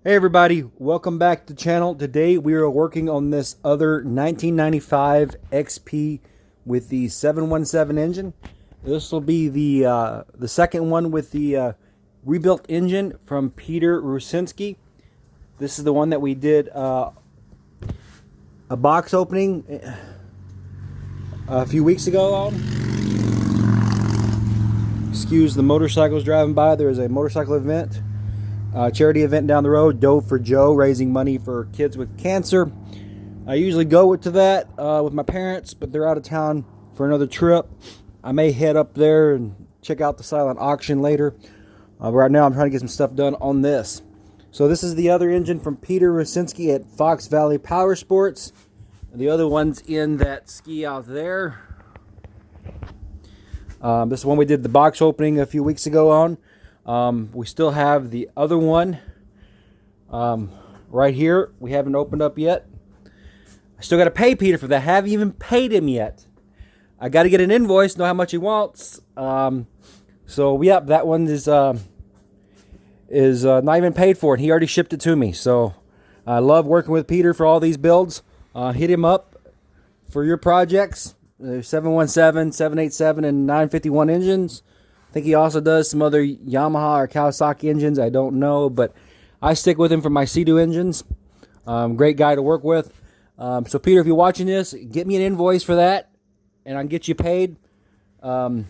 Hey everybody, welcome back to the channel. Today we are working on this other 1995 XP with the 717 engine. This will be the second one with the rebuilt engine from Peter Rusinski. This is the one that we did a box opening a few weeks ago on. Excuse the motorcycles driving by. There is a motorcycle event. Charity event down the road, Doe for Joe, raising money for kids with cancer. I usually go to that with my parents, but they're out of town for another trip. I may head up there and check out the silent auction later. Right now I'm trying to get some stuff done on this. So this is the other engine from Peter Rusinski at Fox Valley Powersports. The other one's in that ski out there. This is one we did the box opening a few weeks ago on. We still have the other one right here. We haven't opened up yet. I still got to pay Peter for that. Haven't even paid him yet. I got to get an invoice, know how much he wants. So yeah, that one is not even paid for, and he already shipped it to me. So I love working with Peter for all these builds. Hit him up for your projects. 717, 787, and 951 engines. I think he also does some other Yamaha or Kawasaki engines. I don't know, but I stick with him for my Sea-Doo engines. Great guy to work with. So Peter, if you're watching this, get me an invoice for that, and I can get you paid. Got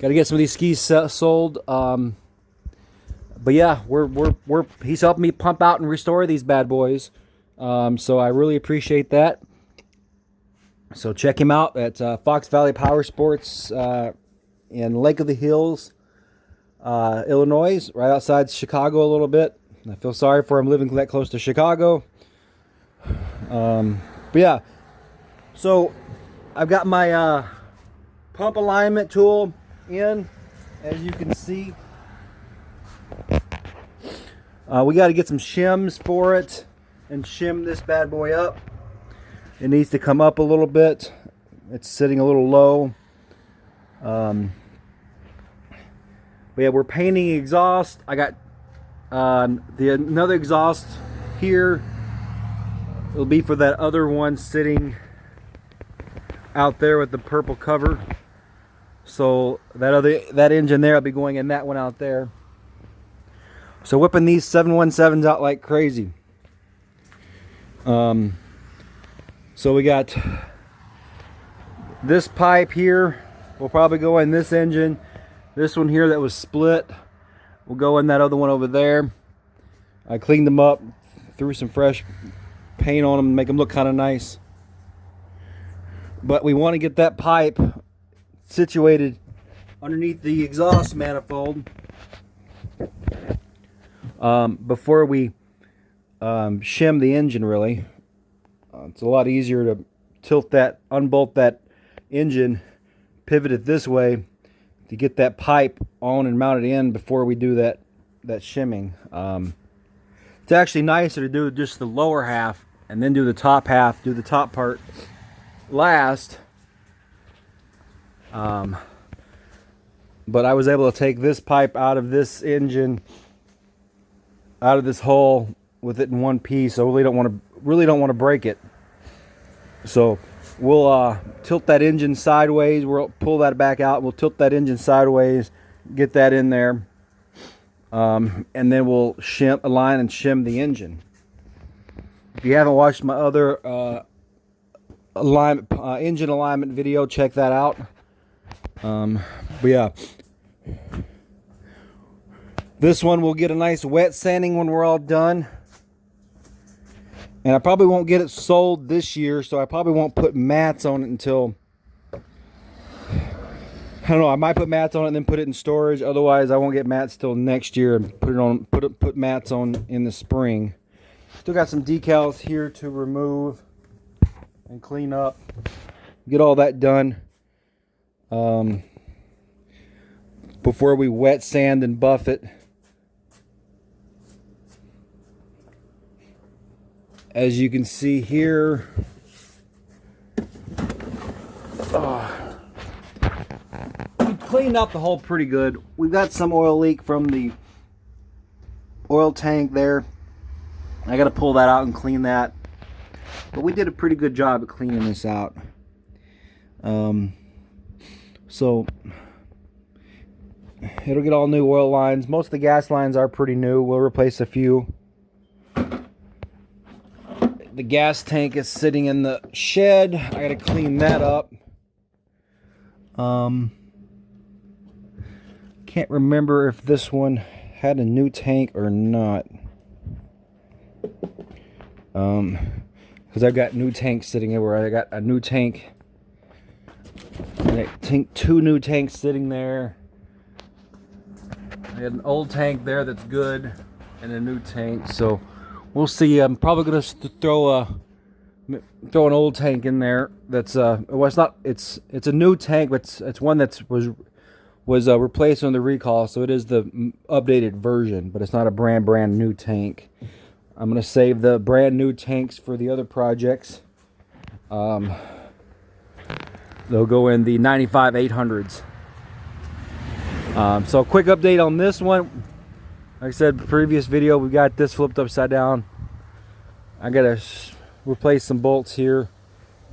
to get some of these skis sold. But yeah, he's helping me pump out and restore these bad boys. So I really appreciate that. So check him out at Fox Valley Powersports in Lake of the Hills, Illinois, right outside Chicago a little bit. I feel sorry for him living that close to Chicago. But yeah, so I've got my pump alignment tool in, as you can see. We got to get some shims for it and shim this bad boy up. It needs to come up a little bit. It's sitting a little low. But yeah, we're painting exhaust. I got another exhaust here. It'll be for that other one sitting out there with the purple cover. So that engine there will be going in that one out there. So whipping these 717s out like crazy. So we got this pipe here. Will probably go in this engine. This one here that was split will go in that other one over there. I cleaned them up, threw some fresh paint on them to make them look kind of nice. But we want to get that pipe situated underneath the exhaust manifold before we shim the engine, really. It's a lot easier to unbolt that engine, pivot it this way to get that pipe on and mounted in before we do that shimming. It's actually nicer to do just the lower half and then do the top half, do the top part last. But I was able to take this pipe out of this engine, out of this hole with it in one piece. I really don't want to break it. So we'll tilt that engine sideways. We'll pull that back out. We'll tilt that engine sideways, get that in there, and then we'll align and shim the engine. If you haven't watched my other engine alignment video, check that out. But yeah, this one will get a nice wet sanding when we're all done. And I probably won't get it sold this year, so I probably won't put mats on it until, I don't know, I might put mats on it and then put it in storage. Otherwise, I won't get mats till next year and put mats on in the spring. Still got some decals here to remove and clean up. Get all that done before we wet sand and buff it. As you can see here, we cleaned out the hole pretty good. We've got some oil leak from the oil tank there. I got to pull that out and clean that. But we did a pretty good job of cleaning this out. So it'll get all new oil lines. Most of the gas lines are pretty new. We'll replace a few. The gas tank is sitting in the shed. I got to clean that up. Can't remember if this one had a new tank or not. Because I've got new tanks sitting everywhere. I got a new tank. And I think 2 new tanks sitting there. I had an old tank there that's good, and a new tank. So we'll see. I'm probably gonna throw an old tank in there. That's well, it's not. It's a new tank, but it's one that was replaced on the recall. So it is the updated version, but it's not a brand new tank. I'm gonna save the brand new tanks for the other projects. They'll go in the 95 800s. So a quick update on this one. Like I said, previous video, we got this flipped upside down. I gotta replace some bolts here,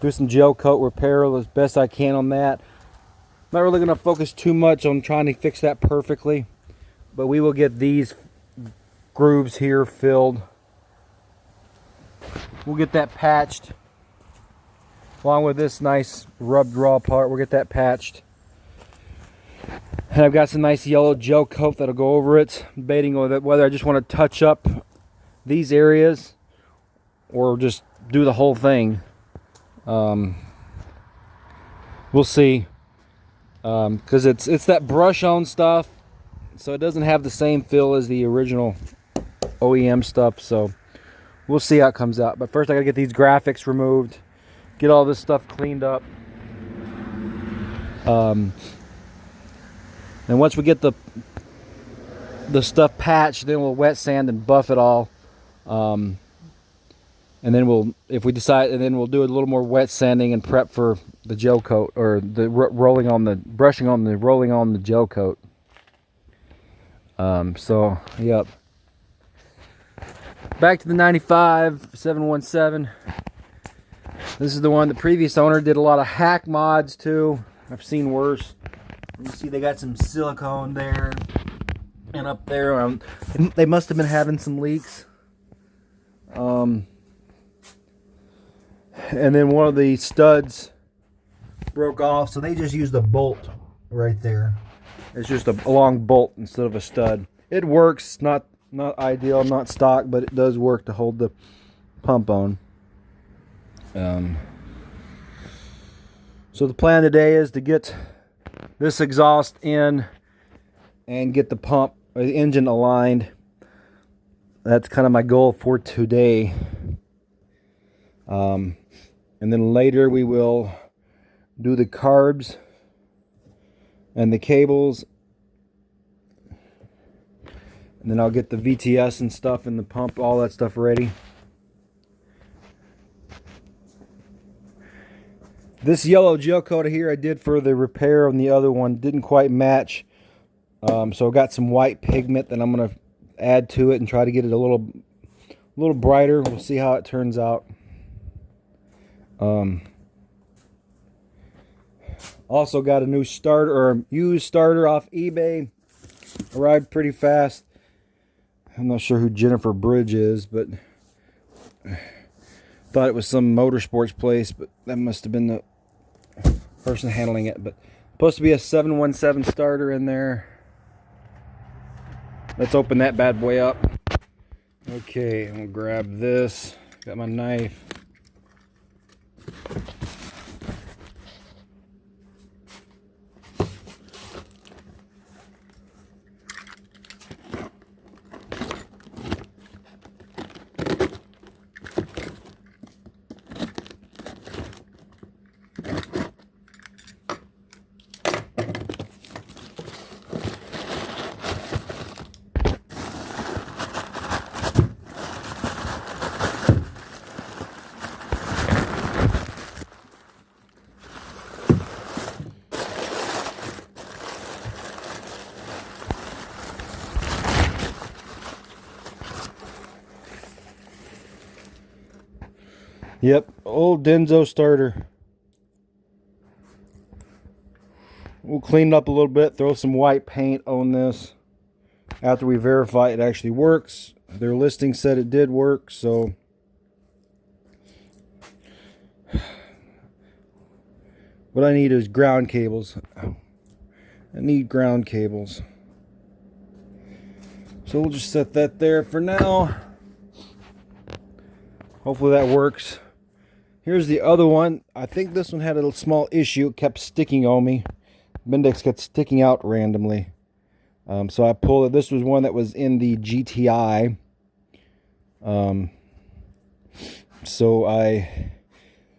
do some gel coat repair as best I can on that. Not really gonna focus too much on trying to fix that perfectly, but we will get these grooves here filled. We'll get that patched. Along with this nice rubbed raw part, we'll get that patched. And I've got some nice yellow gel coat that'll go over it. I'm debating whether I just want to touch up these areas or just do the whole thing. We'll see. Because it's that brush on stuff, so it doesn't have the same feel as the original OEM stuff. So we'll see how it comes out. But first I gotta get these graphics removed, get all this stuff cleaned up. And once we get the stuff patched, then we'll wet sand and buff it all. And then we'll do a little more wet sanding and prep for the gel coat, or the rolling on the gel coat. So yep. Back to the 95 717. This is the one the previous owner did a lot of hack mods to. I've seen worse. You see they got some silicone there and up there. They must have been having some leaks. And then one of the studs broke off, so they just used a bolt right there. It's just a long bolt instead of a stud. It works, not ideal, not stock, but it does work to hold the pump on. So the plan today is to get this exhaust in and get the pump or the engine aligned. That's kind of my goal for today. And then later we will do the carbs and the cables, and then I'll get the VTS and stuff and the pump, all that stuff ready. This yellow gel coat here I did for the repair on the other one didn't quite match, so I got some white pigment that I'm gonna add to it and try to get it a little brighter. We'll see how it turns out. Also got a new starter, or a used starter off eBay. Arrived pretty fast. I'm not sure who Jennifer Bridge is, but thought it was some motorsports place, but that must have been the person handling it. But supposed to be a 717 starter in there. Let's open that bad boy up. Okay, I'm gonna grab this. Got my knife. Yep, old Denso starter. We'll clean it up a little bit, throw some white paint on this after we verify it actually works. Their listing said it did work, so what I need is ground cables. I need ground cables. So we'll just set that there for now. Hopefully that works. Here's the other one. I think this one had a little small issue. It kept sticking on me. Bendix kept sticking out randomly. So I pulled it. This was one that was in the GTI. So I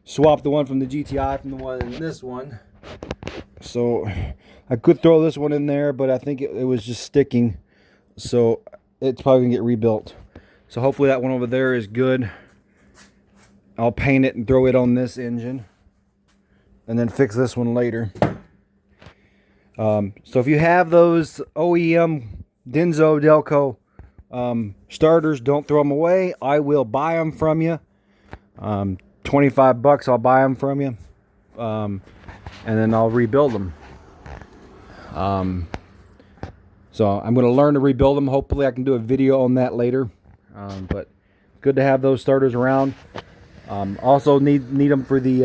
swapped the one from the GTI from the one in this one. So I could throw this one in there, but I think it was just sticking. So it's probably going to get rebuilt. So hopefully that one over there is good. I'll paint it and throw it on this engine. And then fix this one later. So if you have those OEM Denso Delco starters, don't throw them away. I will buy them from you. $25 I'll buy them from you. And then I'll rebuild them. So I'm going to learn to rebuild them. Hopefully I can do a video on that later. But good to have those starters around. Also need them for the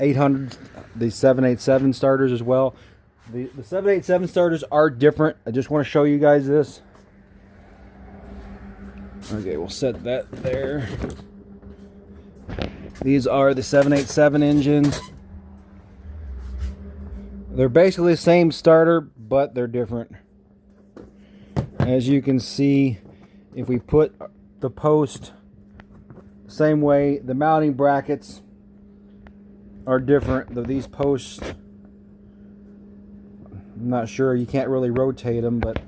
800s, the 787 starters as well. The 787 starters are different. I just want to show you guys this. Okay, we'll set that there. These are the 787 engines. They're basically the same starter, but they're different. As you can see, if we put the post same way, the mounting brackets are different. These posts, I'm not sure, you can't really rotate them, but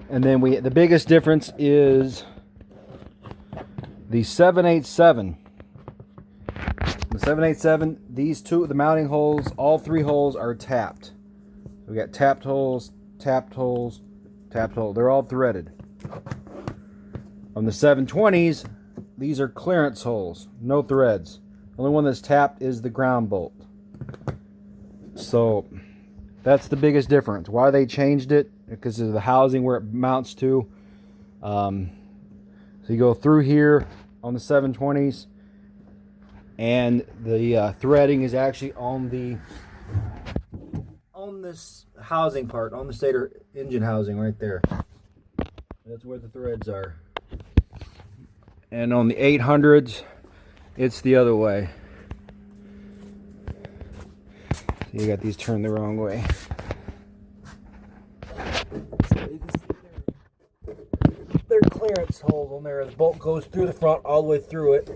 and then the biggest difference is the 787. The 787, these two, the mounting holes, all three holes are tapped. We got tapped holes, tapped holes, tapped hole. They're all threaded. On the 720s, these are clearance holes, no threads. The only one that's tapped is the ground bolt. So that's the biggest difference. Why they changed it? Because of the housing where it mounts to. So you go through here on the 720s, and the threading is actually on this housing part, on the stator engine housing right there. That's where the threads are. And on the 800s, it's the other way. So you got these turned the wrong way. They're clearance holes on there. The bolt goes through the front all the way through it,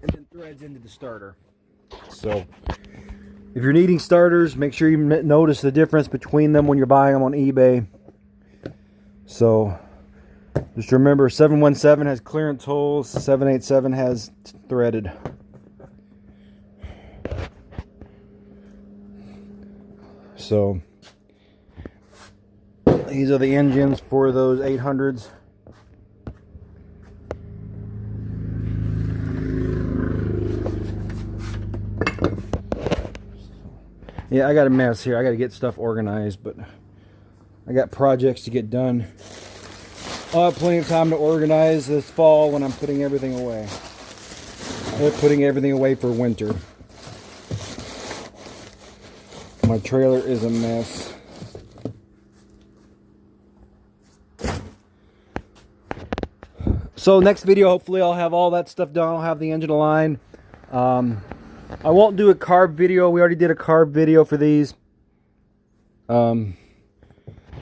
and then threads into the starter. So if you're needing starters, make sure you notice the difference between them when you're buying them on eBay. So just remember, 717 has clearance holes, 787 has threaded. So these are the engines for those 800s. Yeah, I got a mess here. I got to get stuff organized, but I got projects to get done. I'll have plenty of time to organize this fall when I'm putting everything away. I'm putting everything away for winter. My trailer is a mess. So next video, hopefully I'll have all that stuff done. I'll have the engine aligned. I won't do a carb video. We already did a carb video for these.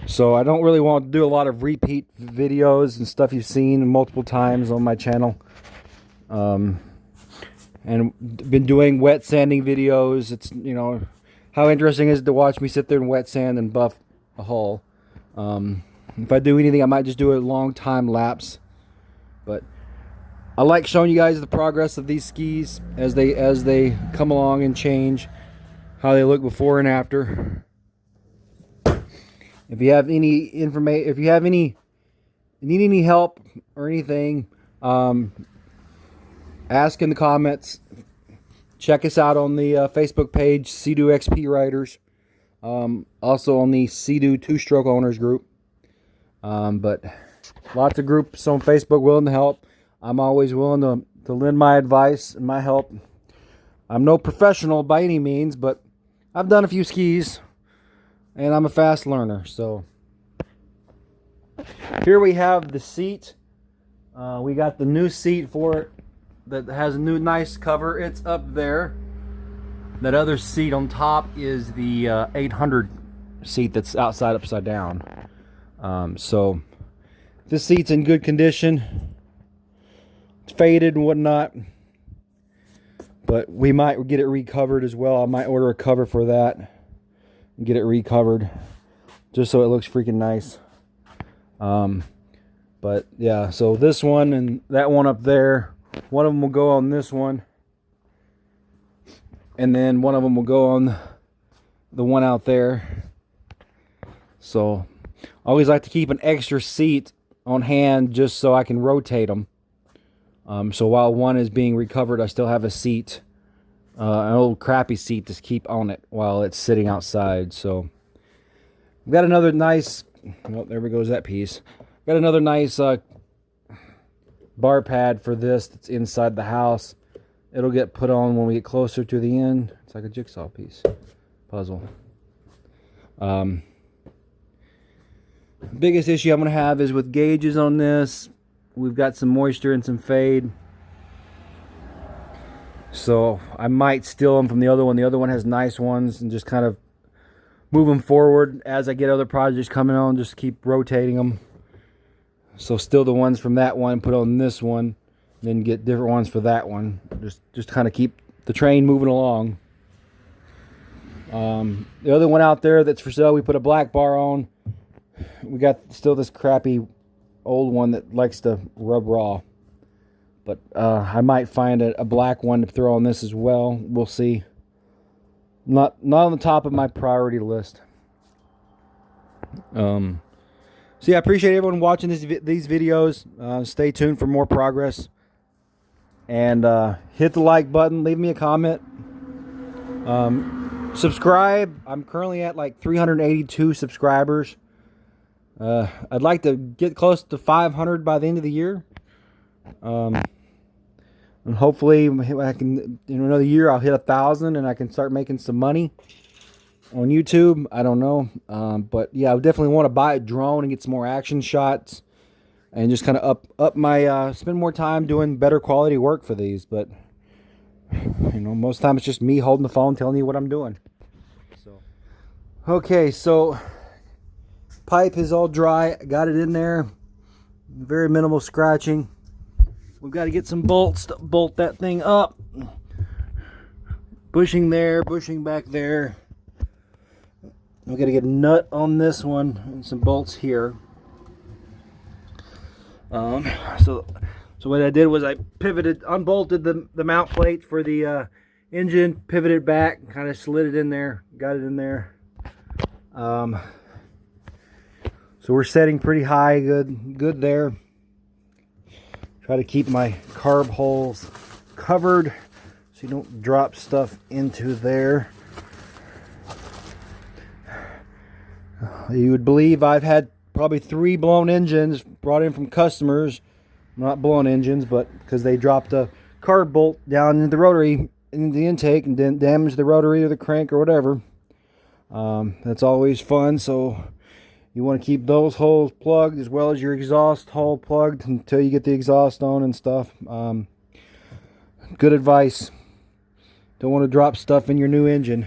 So I don't really want to do a lot of repeat videos and stuff you've seen multiple times on my channel. And been doing wet sanding videos. It's, you know, how interesting is it to watch me sit there and wet sand and buff a hull. If I do anything, I might just do a long time lapse. But I like showing you guys the progress of these skis as they come along and change, how they look before and after. If you have any information, if you have need any help or anything, ask in the comments. Check us out on the Facebook page, Sea-Doo XP Riders. Also on the Sea-Doo two-stroke owners group. But lots of groups on Facebook willing to help. I'm always willing to lend my advice and my help. I'm no professional by any means, but I've done a few skis, and I'm a fast learner. So here we have the seat. We got the new seat for it that has a new nice cover. It's up there. That other seat on top is the 800 seat that's outside upside down. So this seat's in good condition. It's faded and whatnot, but we might get it recovered as well. I might order a cover for that and get it recovered just so it looks freaking nice. But yeah, so this one and that one up there, one of them will go on this one, and then one of them will go on the one out there. So I always like to keep an extra seat on hand just so I can rotate them. So while one is being recovered, I still have a seat, an old crappy seat to keep on it while it's sitting outside. So we've got another nice, oh, there goes that piece. Got another nice bar pad for this that's inside the house. It'll get put on when we get closer to the end. It's like a jigsaw piece puzzle. Biggest issue I'm going to have is with gauges on this. We've got some moisture and some fade. So I might steal them from the other one. The other one has nice ones, and just kind of move them forward as I get other projects coming on. Just keep rotating them. So steal the ones from that one, put on this one, then get different ones for that one. Just kind of keep the train moving along. The other one out there that's for sale, we put a black bar on. We got still this crappy old one that likes to rub raw, but I might find a black one to throw on this as well. We'll see. Not on the top of my priority list. So yeah, I appreciate everyone watching these videos. Stay tuned for more progress, and hit the like button, leave me a comment, subscribe. I'm currently at like 382 subscribers. I'd like to get close to 500 by the end of the year. And hopefully I can, in another year, I'll hit 1,000 and I can start making some money on YouTube. I don't know. But yeah, I definitely want to buy a drone and get some more action shots and just kind of up my, spend more time doing better quality work for these. But, you know, most of the time it's just me holding the phone telling you what I'm doing. So, okay, so pipe is all dry. Got it in there. Very minimal scratching. We've got to get some bolts to bolt that thing up. Bushing there, bushing back there. We've got to get a nut on this one and some bolts here. So what I did was I pivoted, unbolted the mount plate for the engine, pivoted back, kind of slid it in there, got it in there. So we're setting pretty high, good there. Try to keep my carb holes covered so you don't drop stuff into there. You would believe I've had probably 3 blown engines brought in from customers. Not blown engines, but because they dropped a carb bolt down in the rotary, in the intake, and then damaged the rotary or the crank or whatever. That's always fun, so you want to keep those holes plugged as well as your exhaust hole plugged until you get the exhaust on and stuff. Good advice. Don't want to drop stuff in your new engine.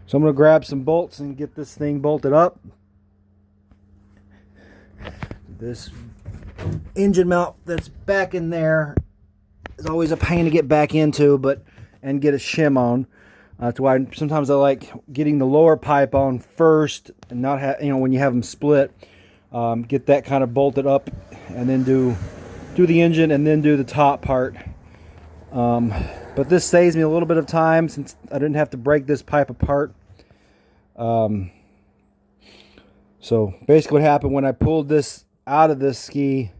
So I'm going to grab some bolts and get this thing bolted up. This engine mount that's back in there is always a pain to get back into, and get a shim on. That's why sometimes I like getting the lower pipe on first, and not have, when you have them split, get that kind of bolted up, and then do the engine, and then do the top part. But this saves me a little bit of time since I didn't have to break this pipe apart. So basically, what happened when I pulled this out of this ski,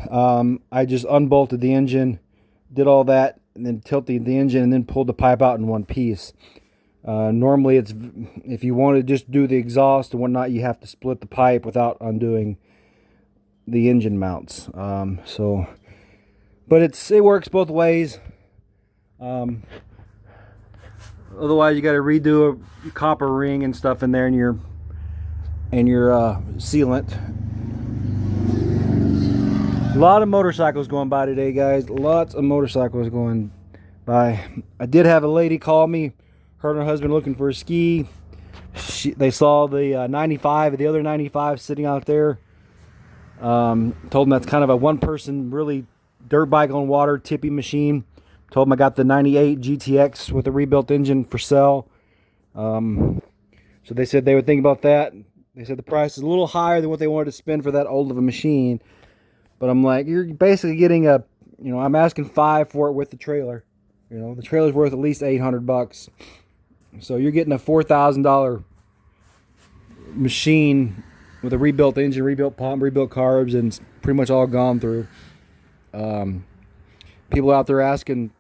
I just unbolted the engine, did all that, and then tilted the engine, and then pulled the pipe out in one piece. Normally, it's if you want to just do the exhaust and whatnot, you have to split the pipe without undoing the engine mounts. But it works both ways. Otherwise, you got to redo a copper ring and stuff in there, and your sealant. A lot of motorcycles going by today, guys. Lots of motorcycles going by. I did have a lady call me. Her and her husband looking for a ski. They saw the 95, the other 95 sitting out there. Told them that's kind of a one-person, really dirt bike on water, tippy machine. Told them I got the 98 GTX with a rebuilt engine for sale. So they said they would think about that. They said the price is a little higher than what they wanted to spend for that old of a machine. But I'm like, you're basically getting I'm asking $5 for it with the trailer. The trailer's worth at least $800. So you're getting a $4,000 machine with a rebuilt engine, rebuilt pump, rebuilt carbs, and it's pretty much all gone through. People out there asking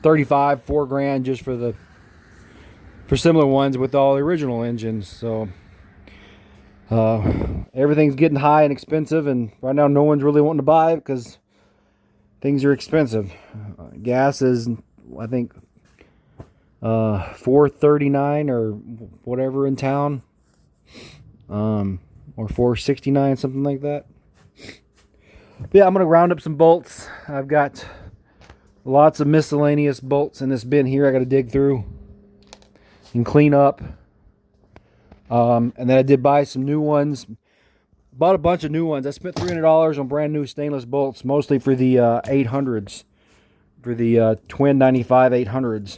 $35, $4 grand just for similar ones with all the original engines. So everything's getting high and expensive, and right now no one's really wanting to buy it because things are expensive. Gas is, I think, $4.39 or whatever in town, or $4.69, something like that. But yeah, I'm gonna round up some bolts. I've got lots of miscellaneous bolts in this bin here I got to dig through and clean up. And then I did buy some new ones. Bought a bunch of new ones. I spent $300 on brand new stainless bolts, mostly for the 800s, for the twin 95 800s.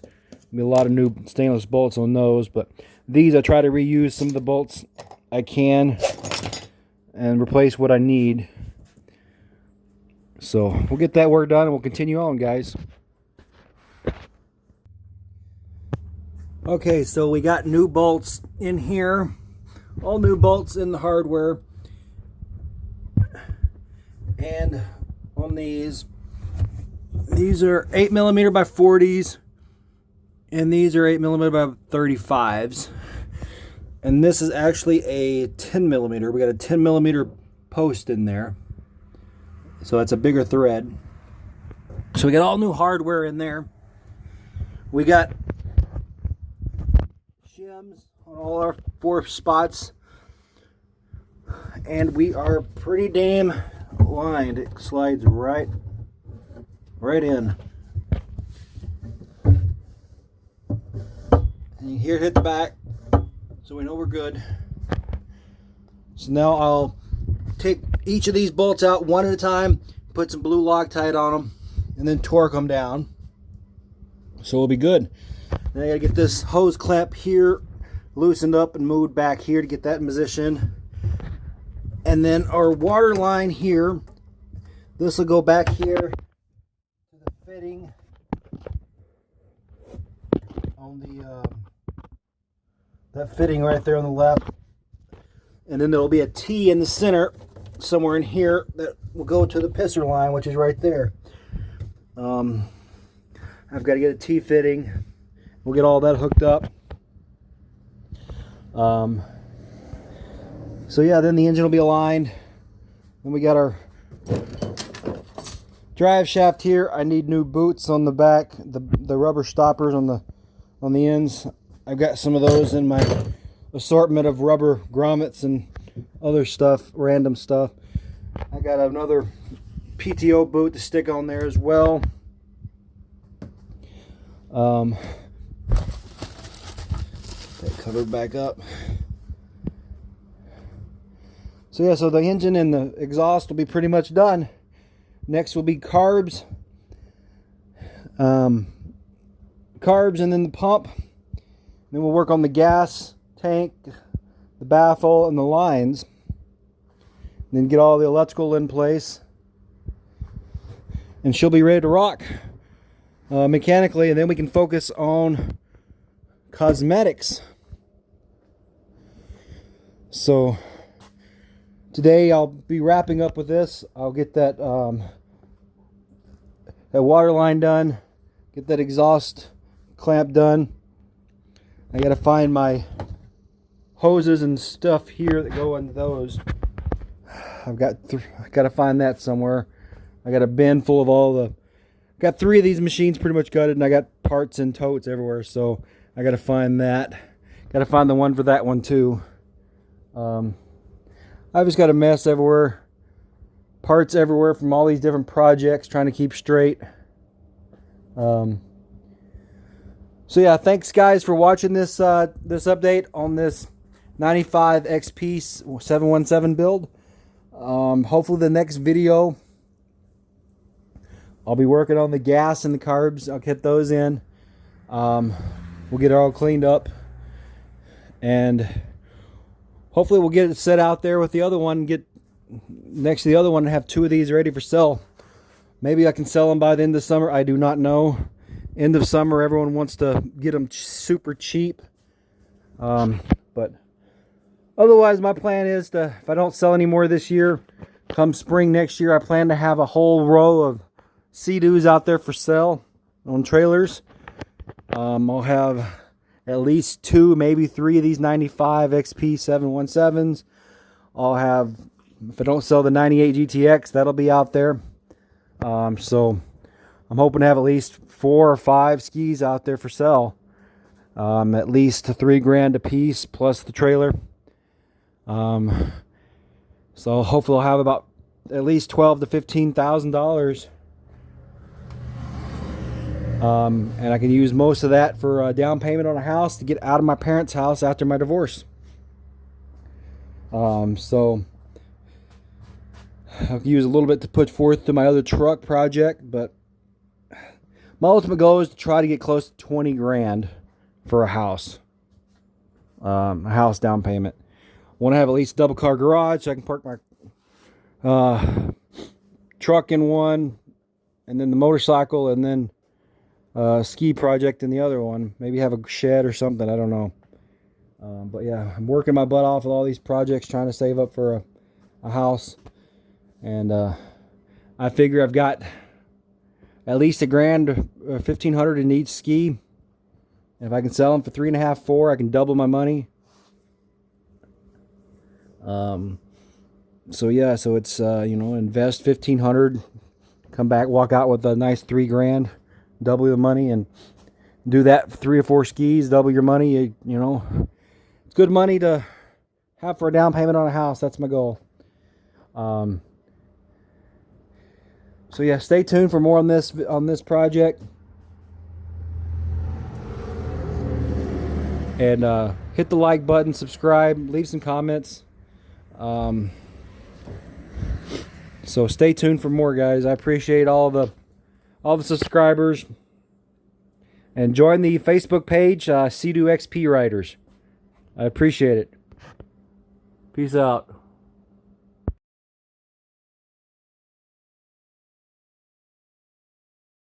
Be a lot of new stainless bolts on those, but these I try to reuse some of the bolts I can and replace what I need. So we'll get that work done and we'll continue on, guys. Okay, so we got new bolts in here, all new bolts in the hardware, and on these are 8mm by 40s, and these are 8mm by 35s, and this is actually a 10mm. We got a 10mm post in there, so that's a bigger thread. So we got all new hardware in there. We got shims on all our 4 spots, and we are pretty damn lined. It slides right in. And here, hit the back, so we know we're good. So now I'll take each of these bolts out one at a time, put some blue Loctite on them, and then torque them down, so we'll be good. Then I gotta get this hose clamp here loosened up and moved back here to get that in position. And then our water line here, this will go back here to the fitting on the that fitting right there on the left. And then there'll be a T in the center somewhere in here that will go to the pisser line, which is right there. I've got to get a T fitting. We'll get all that hooked up. So yeah, then the engine will be aligned. Then we got our drive shaft here. I need new boots on the back, the rubber stoppers on the ends. I've got some of those in my assortment of rubber grommets and other stuff, random stuff. I got another PTO boot to stick on there as well. That covered back up. So yeah, so the engine and the exhaust will be pretty much done. Next will be carbs. Carbs and then the pump. Then we'll work on the gas tank, the baffle, and the lines. And then get all the electrical in place. And she'll be ready to rock mechanically, and then we can focus on cosmetics. So today I'll be wrapping up with this. I'll get that that water line done, get that exhaust clamp done. I gotta find my hoses and stuff here that go into those. I gotta find that somewhere. I got a bin full of all the. Got 3 of these machines pretty much gutted, and I got parts and totes everywhere. So I gotta find that. Gotta find the one for that one too. I've just got a mess everywhere. Parts everywhere from all these different projects, trying to keep straight. So yeah, thanks guys for watching this this update on this 95 XP 717 build. Hopefully the next video I'll be working on the gas and the carbs. I'll get those in. We'll get it all cleaned up, and hopefully we'll get it set out there with the other one. Get next to the other one and have 2 of these ready for sale. Maybe I can sell them by the end of summer. I do not know. End of summer, everyone wants to get them super cheap. But otherwise, my plan is to, if I don't sell any more this year, come spring next year, I plan to have a whole row of Sea-Doos out there for sale on trailers. I'll have at least 2, maybe 3 of these 95 XP 717s. I'll have, if I don't sell the 98 GTX, that'll be out there. So I'm hoping to have at least 4 or 5 skis out there for sale. At least $3,000 a piece plus the trailer. So hopefully I'll have about at least $12,000 to $15,000. And I can use most of that for a down payment on a house to get out of my parents' house after my divorce. So I'll use a little bit to put forth to my other truck project, but my ultimate goal is to try to get close to 20 grand for a house down payment. Want to have at least a double car garage so I can park my truck in one, and then the motorcycle, and then ski project in the other one. Maybe have a shed or something. I don't know. But yeah, I'm working my butt off with all these projects, trying to save up for a house. And I figure I've got at least $1,000, $1,500 in each ski. And if I can sell them for 3.5, 4, I can double my money. So yeah, so it's you know, invest $1,500, come back, walk out with a nice $3,000, double the money, and do that for 3 or 4 skis, double your money. You know, it's good money to have for a down payment on a house. That's my goal. So yeah, stay tuned for more on this project, and hit the like button, subscribe, leave some comments. So stay tuned for more, guys. I appreciate all the subscribers, and join the Facebook page, Sea-Doo XP Riders. I appreciate it. Peace out.